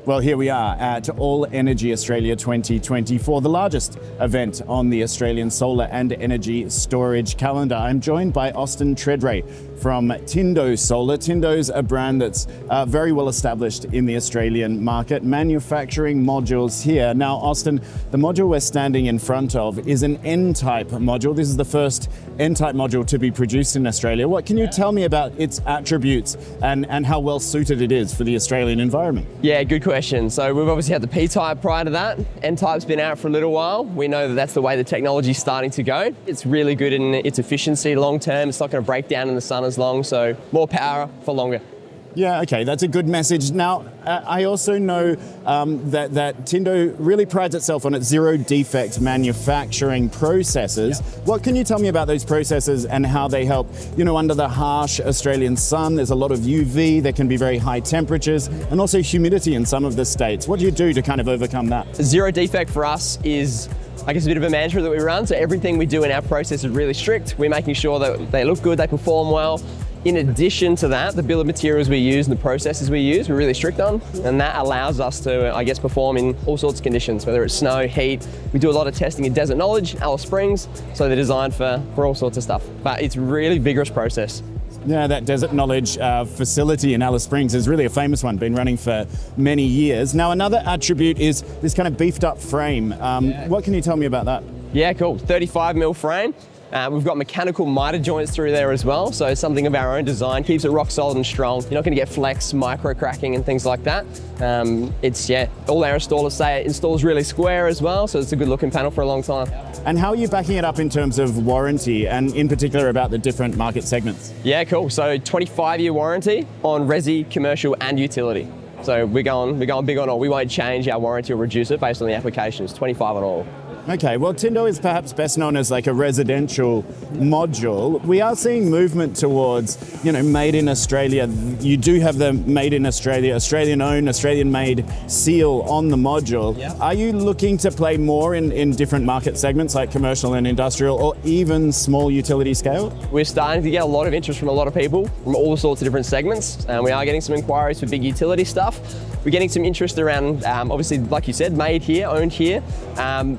Well, here we are at All Energy Australia 2024, the largest event on the Australian solar and energy storage calendar. I'm joined by Tredrea from Tindo Solar. Tindo's a brand that's very well established in the Australian market, manufacturing modules here. Now, Austin, the module we're standing in front of is an N-type module. This is the first N-type module to be produced in Australia. What can you tell me about its attributes and how well suited it is for the Australian environment? Yeah, good question. So we've obviously had the P-type prior to that. N-type's been out for a little while. We know that that's the way the technology's starting to go. It's really good in its efficiency long term. It's not going to break down in the sun as long, so more power for longer. Yeah, okay, that's a good message. Now, I also know that Tindo really prides itself on its zero defect manufacturing processes. Yeah. What can you tell me about those processes and how they help, under the harsh Australian sun? There's a lot of UV, there can be very high temperatures and also humidity in some of the states. What do you do to kind of overcome that? Zero defect for us is, I guess, a bit of a mantra that we run. So everything we do in our process is really strict. We're making sure that they look good, they perform well. In addition to that, the bill of materials we use and the processes we use, we're really strict on, and that allows us to, I guess, perform in all sorts of conditions, whether it's snow, heat. We do a lot of testing in Desert Knowledge, Alice Springs, so they're designed for all sorts of stuff. But it's a really vigorous process. Yeah, that Desert Knowledge facility in Alice Springs is really a famous one, been running for many years. Now, another attribute is this kind of beefed up frame. What can you tell me about that? Yeah, cool, 35mm frame. We've got mechanical miter joints through there as well, so it's something of our own design, keeps it rock solid and strong. You're not going to get flex, micro cracking and things like that. All our installers say it installs really square as well, so it's a good looking panel for a long time. And how are you backing it up in terms of warranty and in particular about the different market segments? Yeah, cool. So 25-year warranty on resi, commercial and utility. So we're going big on all. We won't change our warranty or reduce it based on the applications, 25 on all. Okay, well, Tindo is perhaps best known as like a residential module. We are seeing movement towards, made in Australia. You do have the made in Australia, Australian-owned, Australian-made seal on the module. Yeah. Are you looking to play more in different market segments like commercial and industrial or even small utility scale? We're starting to get a lot of interest from a lot of people from all sorts of different segments. We are getting some inquiries for big utility stuff. We're getting some interest around, obviously, like you said, made here, owned here.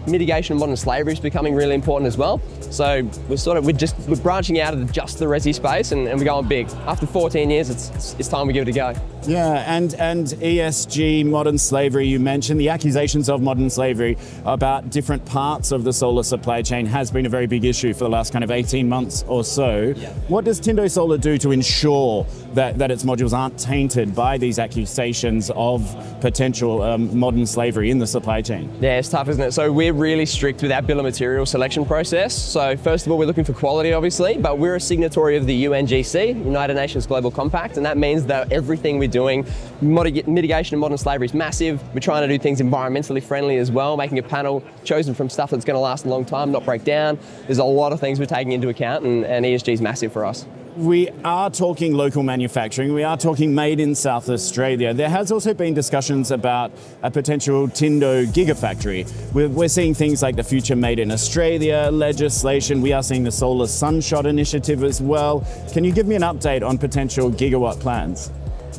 Mitigation of modern slavery is becoming really important as well. So we're branching out of just the resi space and we're going big. After 14 years, it's time we give it a go. Yeah, and ESG, modern slavery, you mentioned the accusations of modern slavery about different parts of the solar supply chain has been a very big issue for the last kind of 18 months or so. Yeah. What does Tindo Solar do to ensure that its modules aren't tainted by these accusations of potential modern slavery in the supply chain? Yeah, it's tough, isn't it? So we're really strict with our bill of material selection process. So first of all, we're looking for quality, obviously, but we're a signatory of the UNGC, United Nations Global Compact, and that means that everything we're doing, mitigation of modern slavery is massive. We're trying to do things environmentally friendly as well, making a panel chosen from stuff that's going to last a long time, not break down. There's a lot of things we're taking into account, and ESG is massive for us. We are talking local manufacturing. We are talking made in South Australia. There has also been discussions about a potential Tindo gigafactory. We're seeing things like the Future Made in Australia legislation. We are seeing the Solar Sunshot initiative as well. Can you give me an update on potential gigawatt plans?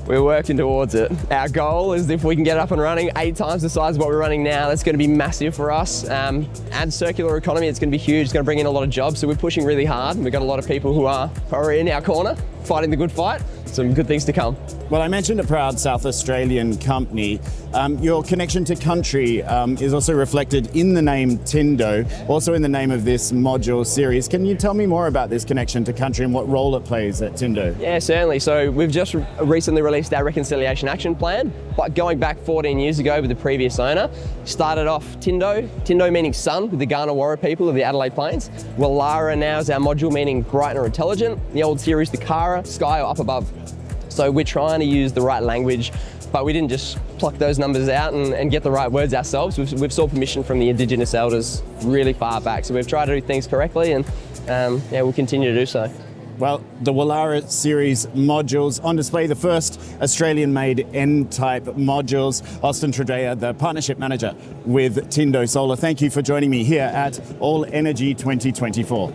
We're working towards it. Our goal is if we can get up and running 8 times the size of what we're running now, that's going to be massive for us. And circular economy, it's going to be huge. It's going to bring in a lot of jobs. So we're pushing really hard. We've got a lot of people who are in our corner, fighting the good fight. Some good things to come. Well, I mentioned a proud South Australian company. Your connection to country is also reflected in the name Tindo, also in the name of this module series. Can you tell me more about this connection to country and what role it plays at Tindo? Yeah, certainly. So we've just recently released our Reconciliation Action Plan, but going back 14 years ago with the previous owner, started off Tindo meaning sun with the Kaurna people of the Adelaide Plains. Wallara now is our module meaning bright or intelligent. The old series, the Kara, sky or up above. So we're trying to use the right language, but we didn't just pluck those numbers out and get the right words ourselves. We've sought permission from the Indigenous elders really far back. So we've tried to do things correctly and we'll continue to do so. Well, the Wallara series modules on display, the first Australian-made N-type modules. Tredrea, the partnership manager with Tindo Solar. Thank you for joining me here at All Energy 2024.